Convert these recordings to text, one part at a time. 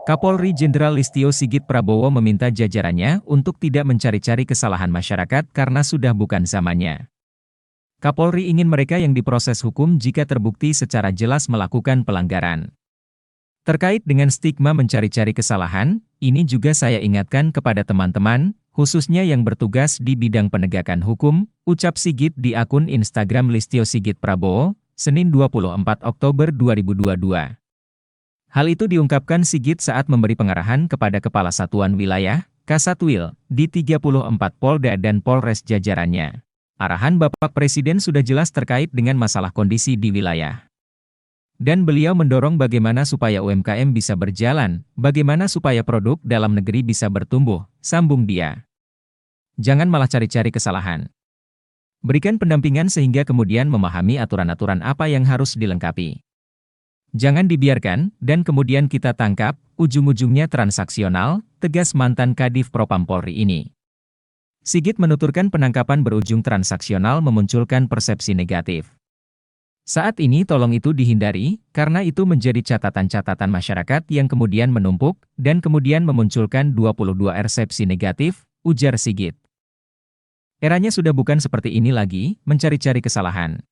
Kapolri Jenderal Listio Sigit Prabowo meminta jajarannya untuk tidak mencari-cari kesalahan masyarakat karena sudah bukan zamannya. Kapolri ingin mereka yang diproses hukum jika terbukti secara jelas melakukan pelanggaran. Terkait dengan stigma mencari-cari kesalahan, ini juga saya ingatkan kepada teman-teman, khususnya yang bertugas di bidang penegakan hukum, ucap Sigit di akun Instagram Listio Sigit Prabowo, Senin 24 Oktober 2022. Hal itu diungkapkan Sigit saat memberi pengarahan kepada Kepala Satuan Wilayah, Kasatwil, di 34 Polda dan Polres jajarannya. Arahan Bapak Presiden sudah jelas terkait dengan masalah kondisi di wilayah. Dan beliau mendorong bagaimana supaya UMKM bisa berjalan, bagaimana supaya produk dalam negeri bisa bertumbuh, sambung dia. Jangan malah cari-cari kesalahan. Berikan pendampingan sehingga kemudian memahami aturan-aturan apa yang harus dilengkapi. Jangan dibiarkan, dan kemudian kita tangkap, ujung-ujungnya transaksional, tegas mantan Kadif Propam Polri ini. Sigit menuturkan penangkapan berujung transaksional memunculkan persepsi negatif. Saat ini tolong itu dihindari, karena itu menjadi catatan-catatan masyarakat yang kemudian menumpuk, dan kemudian memunculkan 22 persepsi negatif, ujar Sigit. Eranya sudah bukan seperti ini lagi, mencari-cari kesalahan.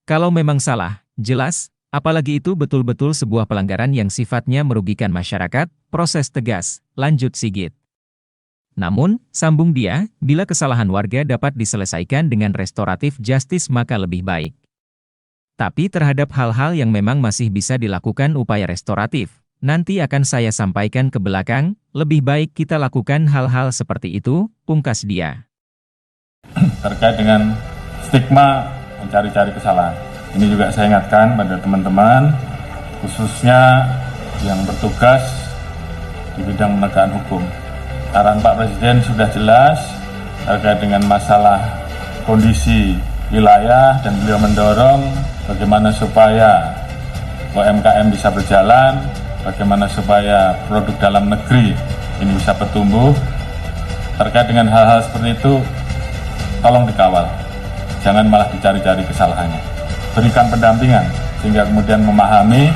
Kalau memang salah, jelas, apalagi itu betul-betul sebuah pelanggaran yang sifatnya merugikan masyarakat, proses tegas, lanjut Sigit. Namun, sambung dia, bila kesalahan warga dapat diselesaikan dengan restoratif justice maka lebih baik. Tapi terhadap hal-hal yang memang masih bisa dilakukan upaya restoratif, nanti akan saya sampaikan ke belakang, lebih baik kita lakukan hal-hal seperti itu, pungkas dia. Terkait dengan stigma mencari-cari kesalahan. Ini juga saya ingatkan pada teman-teman, khususnya yang bertugas di bidang penegakan hukum. Arahan Pak Presiden sudah jelas terkait dengan masalah kondisi wilayah dan beliau mendorong bagaimana supaya UMKM bisa berjalan, bagaimana supaya produk dalam negeri ini bisa bertumbuh. Terkait dengan hal-hal seperti itu, tolong dikawal, jangan malah dicari-cari kesalahannya. Berikan pendampingan, sehingga kemudian memahami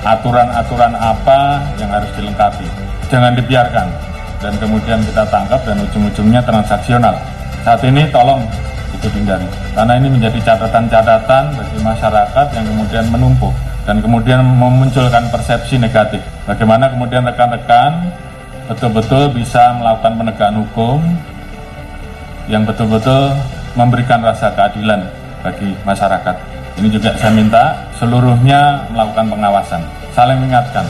aturan-aturan apa yang harus dilengkapi. Jangan dibiarkan, dan kemudian kita tangkap dan ujung-ujungnya transaksional. Saat ini tolong itu dihindari, karena ini menjadi catatan-catatan bagi masyarakat yang kemudian menumpuk, dan kemudian memunculkan persepsi negatif. Bagaimana kemudian rekan-rekan betul-betul bisa melakukan penegakan hukum yang betul-betul memberikan rasa keadilan bagi masyarakat. Ini juga saya minta seluruhnya melakukan pengawasan, saling mengingatkan.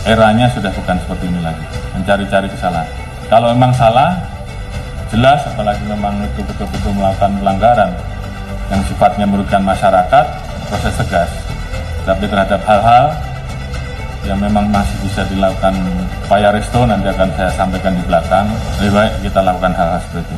Eranya sudah bukan seperti ini lagi, mencari-cari kesalahan. Kalau memang salah, jelas, apalagi memang itu betul-betul melakukan pelanggaran yang sifatnya merugikan masyarakat, proses tegas. Tapi terhadap hal-hal yang memang masih bisa dilakukan upaya resto, nanti akan saya sampaikan di belakang. Lebih baik kita lakukan hal-hal seperti itu.